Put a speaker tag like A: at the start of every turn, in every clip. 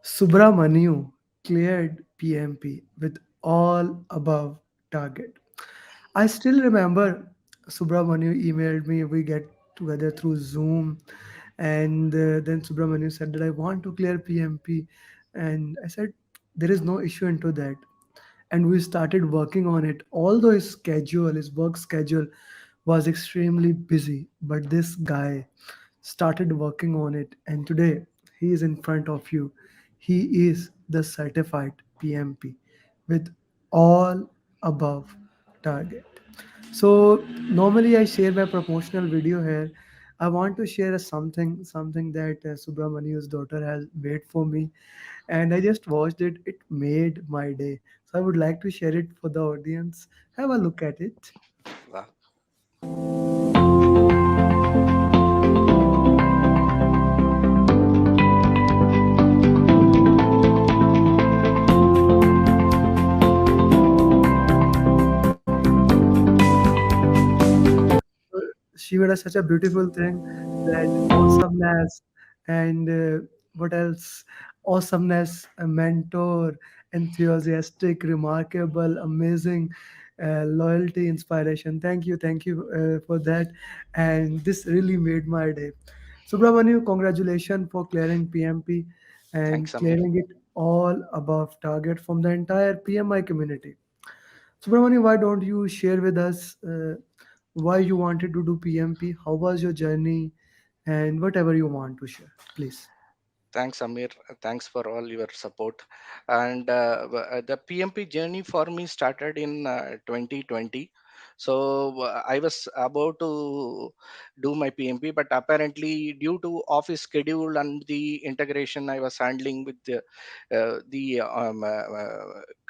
A: Subramaniu cleared PMP with all above target. I still remember Subramaniu emailed me. We get together through Zoom, and then Subramaniu said that I want to clear PMP, and I said there is no issue into that, and we started working on it. Although his work schedule was extremely busy, but this guy started working on it, and today he is in front of you. He is the certified PMP with all above target. So normally I share my promotional video here. I want to share something that Subramaniu's daughter has made for me, and I just watched it. It made my day. So I would like to share it for the audience. Have a look at it.
B: Wow.
A: She made such a beautiful thing, that awesomeness, and what else? Awesomeness, a mentor, enthusiastic, remarkable, amazing, loyalty, inspiration. Thank you for that, and this really made my day. Subramaniu, congratulations for clearing PMP and
B: Thanks, Amir.
A: clearing it all above target from the entire PMI community. Subramani, why don't you share with us why you wanted to do PMP? How was your journey? And whatever you want to share, please.
B: Thanks, Amir. Thanks for all your support. And the PMP journey for me started in 2020. So I was about to do my PMP, but apparently due to office schedule and the integration I was handling with the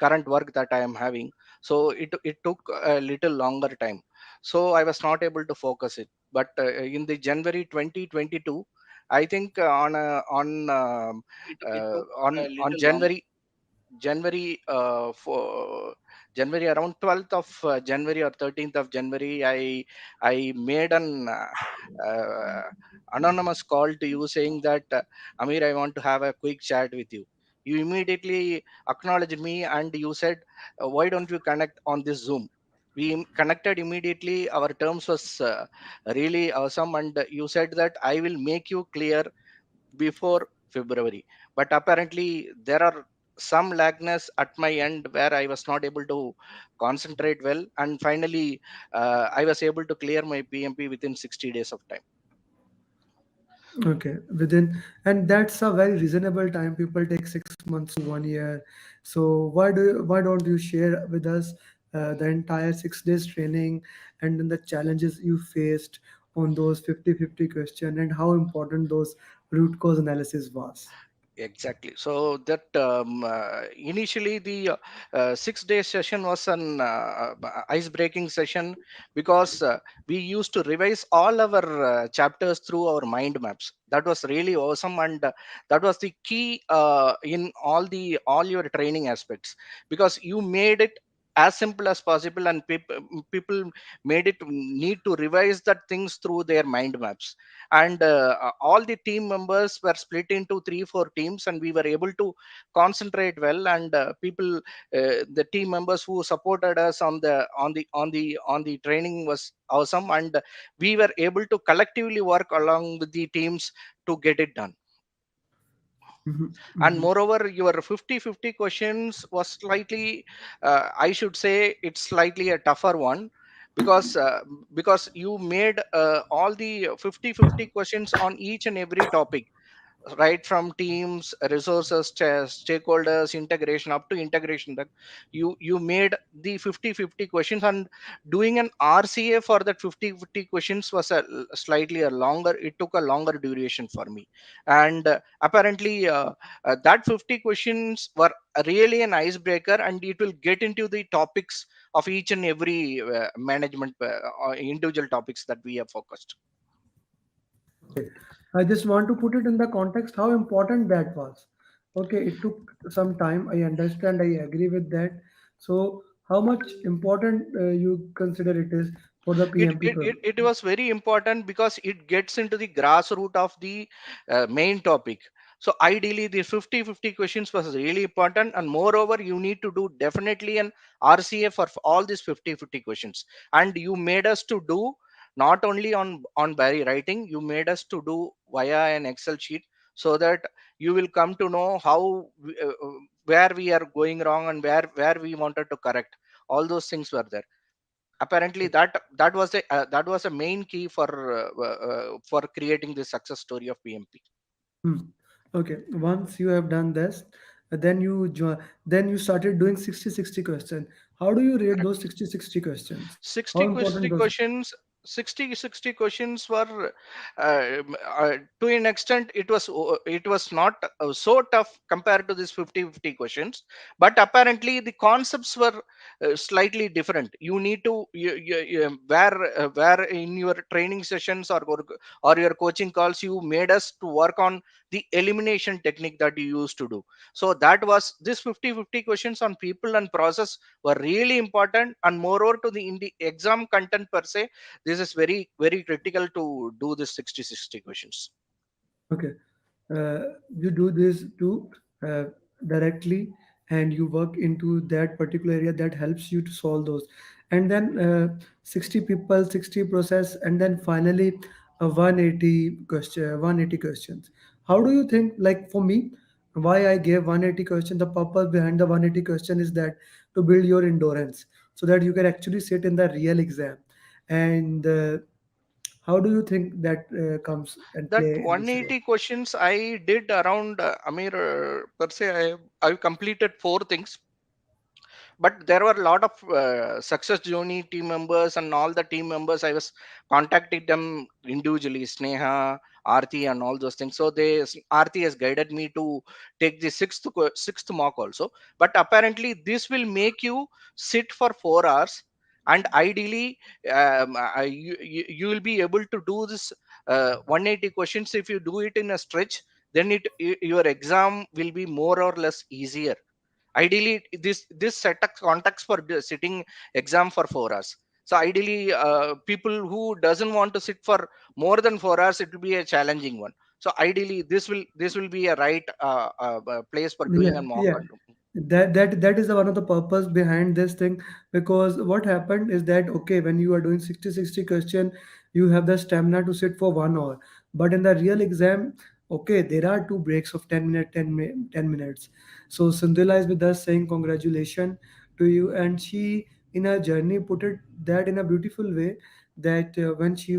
B: current work that I am having, so it took a little longer time. So I was not able to focus it. But in the January 2022, I think on January around 12th of January or 13th of January, I made an uh, anonymous call to you saying that Amir, I want to have a quick chat with you. You immediately acknowledged me and you said, why don't you connect on this Zoom? We connected immediately. Our terms was really awesome, and you said that I will make you clear before February. But apparently, there are some lagness at my end where I was not able to concentrate well. And finally, I was able to clear my PMP within 60 days of time.
A: Okay, and that's a very reasonable time. People take 6 months to 1 year. So why don't you share with us the entire 6 days training, and then the challenges you faced on those 50-50 question, and how important those root cause analysis was?
B: Exactly. So that initially the 6 day session was an ice-breaking session because we used to revise all our chapters through our mind maps. That was really awesome, and that was the key in all your training aspects, because you made it as simple as possible, and people made it need to revise that things through their mind maps. And all the team members were split into 3 4 teams, and we were able to concentrate well. And the team members who supported us on the training was awesome, and we were able to collectively work along with the teams to get it done.
A: Mhm,
B: And
A: mhm.
B: moreover, your 50-50 questions was slightly, I should say it's slightly a tougher one, because you made all the 50-50 questions on each and every topic, right from teams, resources, stakeholders, integration, up to integration. That you made the 50-50 questions, and doing an RCA for that 50-50 questions was slightly a longer, it took a longer duration for me. And apparently that 50 questions were really an icebreaker, and it will get into the topics of each and every management individual topics that we have focused.
A: Okay. I just want to put it in the context how important that was. Okay, it took some time. I understand. I agree with that. So, how much important you consider it is for the
B: it,
A: PMP
B: it, it,
A: program?
B: it was very important because it gets into the grassroots of the main topic. So ideally the 50-50 questions was really important, and moreover you need to do definitely an RCA for all these 50-50 questions. And you made us to do not only on Barry writing, you made us to do via an Excel sheet, so that you will come to know how where we are going wrong and where we wanted to correct. All those things were there. Apparently that was a main key for creating the success story of PMP.
A: Hmm. Okay, once you have done this, then you started doing 60-60 question. How do you rate those 60-60 questions? How
B: 60
A: important
B: 60
A: those?
B: questions, 60 questions were to an extent it was not so tough compared to this 50-50 questions, but apparently the concepts were slightly different. You need to where in your training sessions or your coaching calls you made us to work on the elimination technique that you used to do. So that was this 50-50 questions on people and process were really important. And moreover to the in the exam content per se, this is very very critical to do this 60-60 questions.
A: Okay. uh, you do this too uh, directly, and you work into that particular area that helps you to solve those, and then 60 people, 60 process, and then finally a 180 questions. How do you think, like for me, why I gave 180 question, the purpose behind the 180 question is that to build your endurance so that you can actually sit in the real exam. And how do you think that comes and
B: That
A: play in this role?
B: 180 questions I did around Amir, per se I completed four things. But there were a lot of success journey team members, and all the team members I was contacting them individually, Sneha, Arti, and all those things. So Arti has guided me to take the sixth mock also. But apparently this will make you sit for 4 hours, and ideally you will be able to do this 180 questions. If you do it in a stretch, then your exam will be more or less easier. Ideally this set a context for sitting exam for 4 hours. So ideally people who doesn't want to sit for more than 4 hours, it will be a challenging one. So ideally this will be a right place for doing
A: Yeah,
B: a mock
A: yeah. That is one of the purpose behind this thing, because what happened is that, okay, when you are doing 60-60 question, you have the stamina to sit for 1 hour. But in the real exam, okay, there are two breaks of 10 minutes, 10 minutes. So Sindhila is with us saying congratulations to you, and she in her journey put it that in a beautiful way, that when she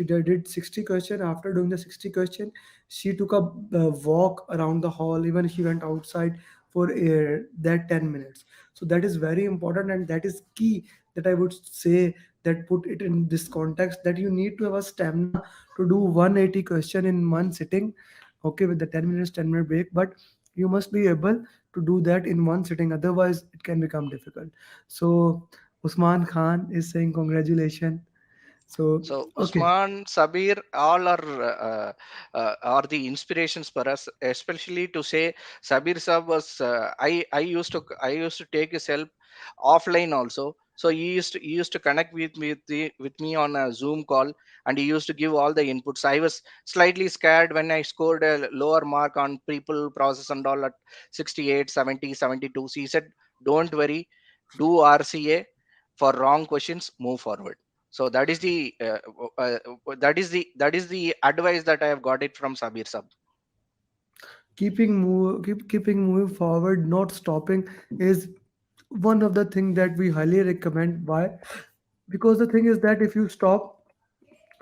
A: did 60 question. After doing the 60 question, she took a walk around the hall, even she went outside for that 10 minutes. So that is very important, and that is key, that I would say, that put it in this context, that you need to have a stamina to do 180 question in one sitting, okay, with the 10 minutes 10-minute break. But you must be able to do that in one sitting, otherwise it can become difficult. So Usman Khan is saying congratulations. So
B: So
A: okay.
B: Usman, Sabir, all are the inspirations for us. Especially to say, Sabir sir was I used to take his help offline also. So he used to connect with me on a Zoom call, and he used to give all the inputs. I was slightly scared when I scored a lower mark on people process and all at 68, 70, 72. So he said, "Don't worry, do RCA for wrong questions, move forward." So that is the advice that I have got it from Sabir sab.
A: Keeping moving forward, not stopping, is one of the things that we highly recommend. Why? Because the thing is that if you stop,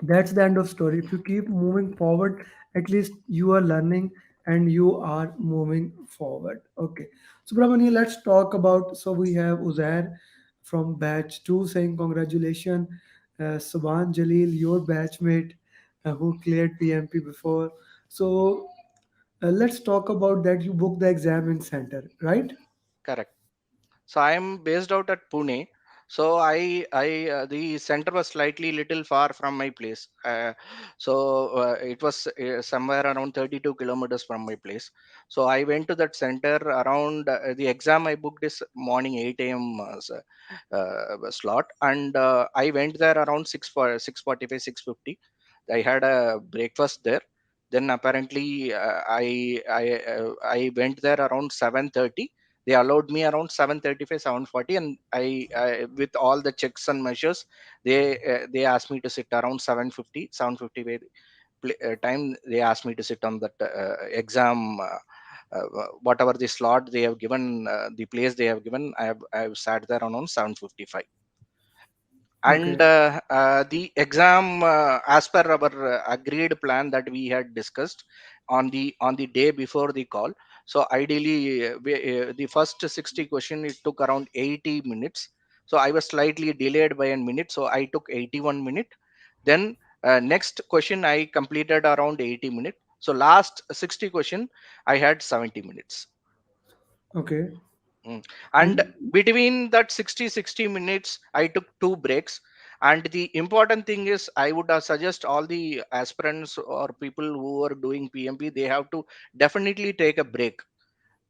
A: that's the end of story. If you keep moving forward, at least you are learning and you are moving forward. Okay, so Brahmani, let's talk about. So we have Uzair from batch 2 saying congratulations. Subhan Jalil, your batchmate, who cleared PMP before. So let's talk about that. You booked the exam in center, right?
B: Correct. So I am based out at Pune. So the center was slightly little far from my place. So it was somewhere around 32 kilometers from my place. So I went to that center around the exam I booked is morning 8 a.m. Slot, and I went there around 6 for 6:45 6:50. I had a breakfast there. Then apparently I went there around 7:30. They allowed me around 7:35, 7:40, and I with all the checks and measures, they asked me to sit around 7:50, 7:50 time. They asked me to sit on that exam. Whatever the slot they have given, the place they have given, I have sat there around 7:55. And
A: Okay.
B: the exam, as per our agreed plan that we had discussed on the day before the call. So ideally, the first 60 question, it took around 80 minutes. So I was slightly delayed by a minute, so I took 81 minute. Then next question I completed around 80 minutes. So last 60 question I had 70 minutes.
A: Okay.
B: Mm. And
A: And
B: between that 60 minutes, I took two breaks. And the important thing is, I would suggest all the aspirants or people who are doing PMP, they have to definitely take a break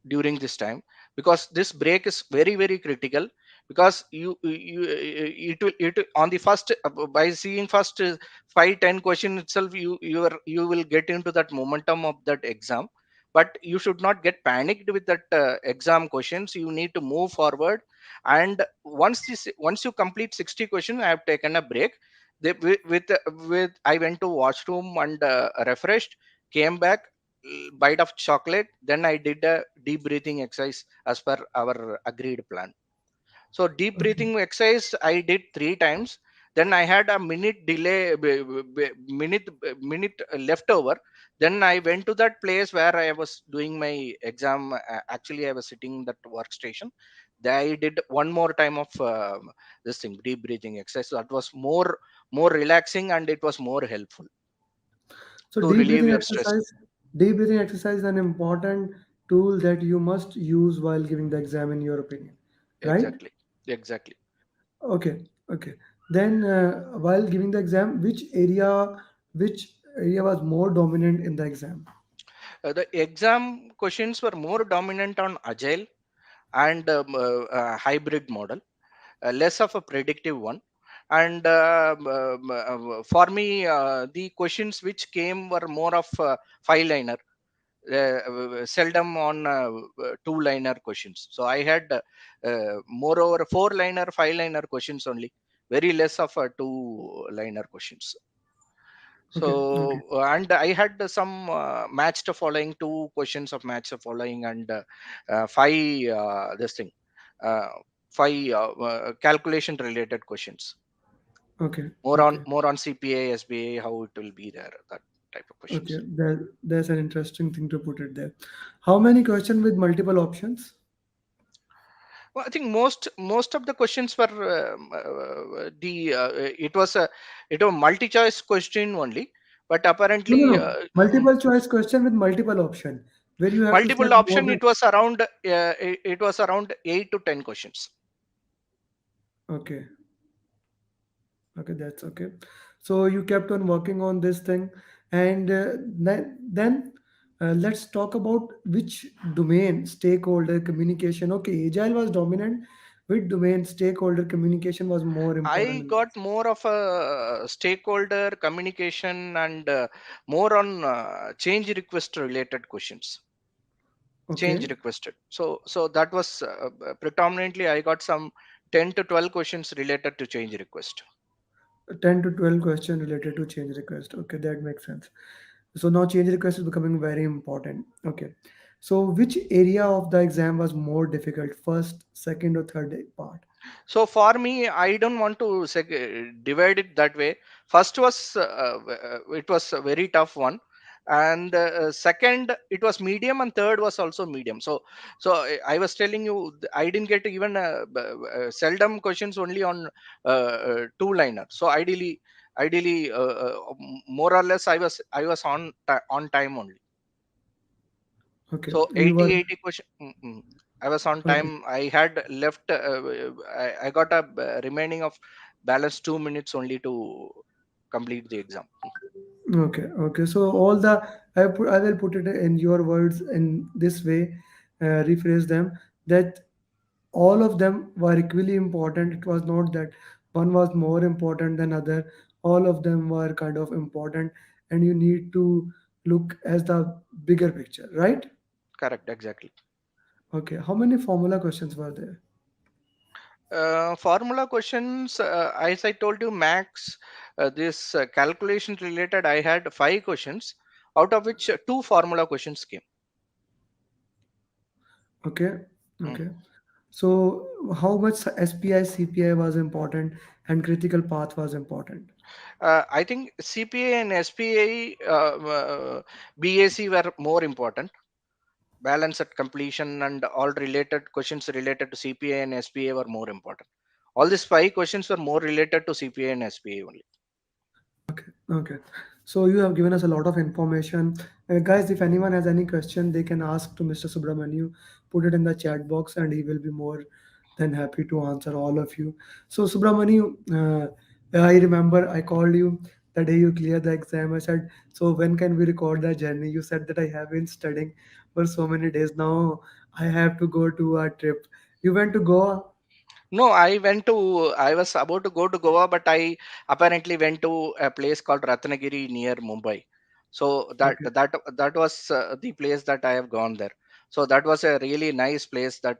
B: during this time, because this break is very very critical. Because on the first, by seeing first 5-10 question itself, you will get into that momentum of that exam. But you should not get panicked with that exam questions. You need to move forward. And once you complete 60 questions, I have taken a break. With I went to washroom and refreshed, came back, bite of chocolate, then I did a deep breathing exercise as per our agreed plan. So deep
A: okay.
B: breathing exercise I did 3 times. Then I had a minute delay, minute left over. Then I went to that place where I was doing my exam. Actually, I was sitting in that workstation. There I did one more time of this thing, deep breathing exercise. So that was more relaxing, and it was more helpful
A: So
B: to
A: deep
B: relieve
A: breathing
B: your stress.
A: exercise, deep breathing exercise is an important tool that you must use while giving the exam, in your opinion, right?
B: Exactly. Exactly.
A: Okay, okay. Then while giving the exam, which area was more dominant in the exam?
B: The exam questions were more dominant on agile and hybrid model, less of a predictive one. And for me, the questions which came were more of five-liner, seldom on two-liner questions. So I had moreover four-liner, five-liner questions only, very less of two-liner questions.
A: Okay, okay,
B: So and I had some matched following, two questions of matched following, and five this thing, uh, five calculation related questions,
A: okay,
B: more on
A: okay,
B: CPA, SBA, how it will be there, that type of
A: okay.
B: questions.
A: There's an interesting thing to put it there. How many questions with multiple options?
B: Well, I think most of the questions were the it was multi choice question only. But
A: No, no,
B: apparently
A: no. Multiple choice question with multiple option, where you have to
B: multiple
A: select more
B: option,
A: than.
B: it was around 8 to 10 questions.
A: Okay, okay, that's okay. So you kept on working on this thing, and then let's talk about which domain stakeholder communication. Okay, agile was dominant. Which domain stakeholder communication was more important
B: I
A: in
B: got
A: this?
B: more of a stakeholder communication and more on change request related questions. Change
A: Okay,
B: requested. So that was predominantly I got some 10 to 12 questions related to change request.
A: 10 to 12 question related to change request. Okay, that makes sense. So now change request is becoming very important. Okay. So which area of the exam was more difficult? First, second, or third part?
B: So for me, I don't want to divide it that way. First was it was a very tough one, and second it was medium, and third was also medium. So I was telling you, I didn't get even seldom questions only on two liner. So ideally more or less I was on time only.
A: Okay.
B: So
A: You were
B: 80 question. I was on
A: okay.
B: time. I had left. I got a remaining of balance 2 minutes only to complete the exam.
A: Okay. Okay. So all the I will put it in your words in this way, rephrase them, that all of them were equally important. It was not that one was more important than other. All of them were kind of important, and you need to look as the bigger picture, right?
B: Correct, exactly.
A: Okay, how many formula questions were there?
B: Formula questions, as I told you, max this calculation related, I had 5 questions, out of which two formula questions came.
A: Okay,
B: Mm.
A: okay. So how much SPI, CPI was important and critical path was important?
B: I think CPA and SPA, BAC were more important. Balance at completion and all related questions related to CPA and SPA were more important. All these 5 questions were more related to CPA and SPA only.
A: Okay, okay. So you have given us a lot of information. Guys, if anyone has any question, they can ask to Mr. Subramanu, put it in the chat box, and he will be more than happy to answer all of you. So, Subramanu, I remember I called you the day you cleared the exam. I said, so when can we record the journey? You said that I have been studying for so many days now. I have to go to a trip. You went to Goa?
B: No, I was about to go to Goa, but I apparently went to a place called Ratnagiri near Mumbai. So
A: Okay.
B: that was the place that I have gone there. So that was a really nice place that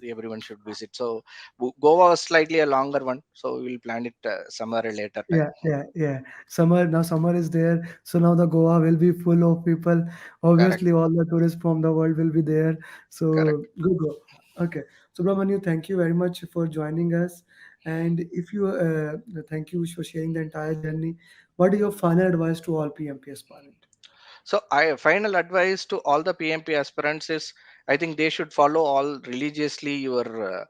B: everyone should visit. So Goa was slightly a longer one, so we will plan it somewhere a later time.
A: Yeah, yeah, yeah. Summer now, summer is there, so now the Goa will be full of people.
B: Correct,
A: Obviously, all the tourists from the world will be there.
B: correct.
A: So good go. Okay, Subramanya, thank you very much for joining us. And if you thank you for sharing the entire journey. What is your final advice to all PMP aspirant?
B: So, I final advice to all the PMP aspirants is I think they should follow all religiously your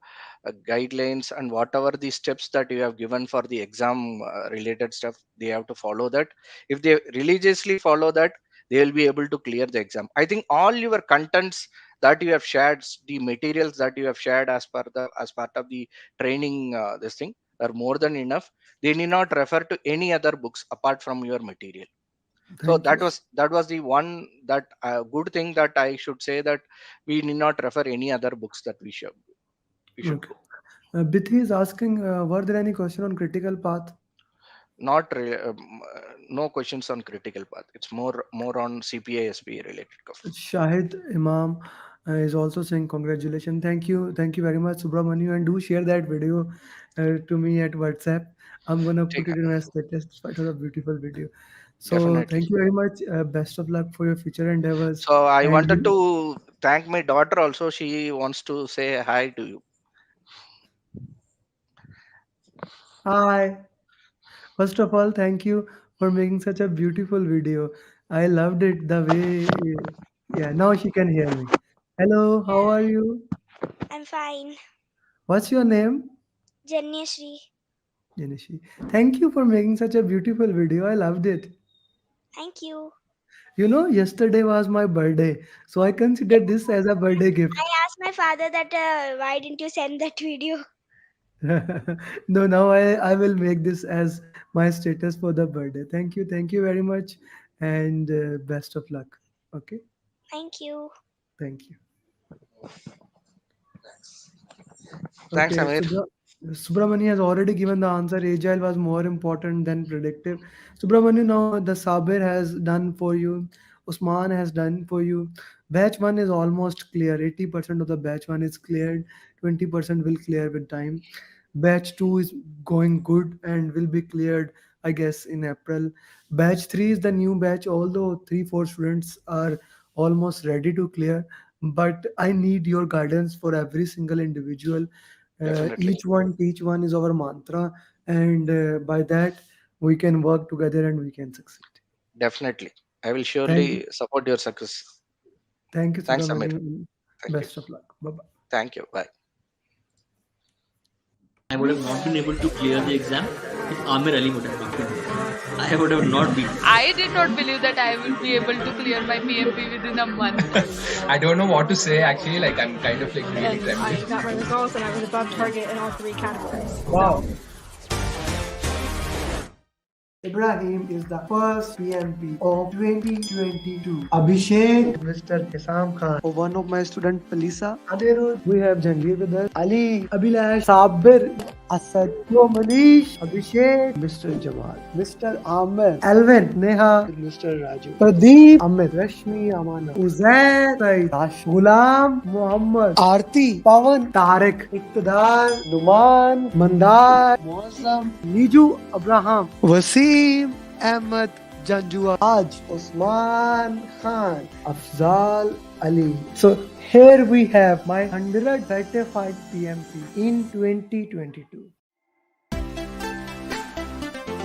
B: guidelines and whatever the steps that you have given for the exam related stuff. They have to follow that. If they religiously follow that, they will be able to clear the exam. I think all your contents that you have shared, the materials that you have shared as part of the training, this thing are more than enough. They need not refer to any other books apart from your material. So
A: Thank you.
B: that was the one that good thing that I should say, that we need not refer any other books that we should
A: Okay.
B: go.
A: Bithi is asking, were there any question on critical path?
B: Not no questions on critical path. It's more on CPA SPA related stuff.
A: Shahid Imam is also saying congratulations. Thank you very much, Subramanu, and do share that video to me at WhatsApp. I'm gonna put
B: Take
A: it in my status. It was a beautiful video. So
B: Definitely.
A: thank you very much. Best of luck for your future endeavors.
B: So I
A: And
B: wanted to thank my daughter also. She wants to say hi to you.
A: hi. First of all, thank you for making such a beautiful video. I loved it the way. Yeah, now she can hear me. Hello, how are you?
C: I'm fine.
A: What's your name?
C: Janyashri.
A: Janishi. Thank you for making such a beautiful video. I loved it.
C: Thank you.
A: You know, yesterday was my birthday, so I
C: Yeah,
A: consider this as a birthday
C: I
A: gift.
C: asked my father that why didn't you send that video?
A: No, now I will make this as my status for the birthday. Thank you very much, and best of luck. Okay,
C: Thank you.
A: thank you.
B: Thanks,
A: Okay,
B: Amir.
A: Subramani has already given the answer. Agile was more important than predictive. Subramani, now the Sabir has done for you. Usman has done for you. Batch 1 is almost clear. 80% of the batch 1 is cleared. 20% will clear with time. Batch 2 is going good and will be cleared, I guess, in April. Batch 3 is the new batch, although 3 4 students are almost ready to clear. But I need your guidance for every single individual.
B: Definitely,
A: Each one is our mantra, and by that we can work together and we can succeed.
B: definitely. I will
A: Thank you,
B: surely support your success.
A: thank you,
B: Thanks, Amir.
A: Subramanian.
B: Thank you.
A: Best of luck. Bye bye.
B: Thank you. Bye.
D: I would have not been able to clear the exam if Amir Ali would have come to me. I would have not been.
E: I did not believe that I will be able to clear my PMP within a month.
F: I don't know what to say actually. Like I'm kind of like really
G: And I
F: trembling.
G: got my results and I was above target in all 3 categories.
A: Wow. Ibrahim is the first PMP of 2022. Abhishek, Mr. Hisam Khan. For one of my student, Palisa. Adirul. We have Jangir with us. Ali, Abhilash, Sabir. Asad, Manish, Abhishek, Mr. Jamal, Mr. Amir, Alvin, Neha, Mr. Raju, Pradeep, Amit, Rashmi, Amana, Uzair, Said, Rash, Ghulam, Muhammad, Aarti, Pawan, Tariq, Iqtidar, Numan, Mandar, Muazzam, Niju, Abraham, Wasim, Ahmed, Janjua, Aj, Usman Khan, Afzal Ali. So here we have my 100 certified PMP in 2022.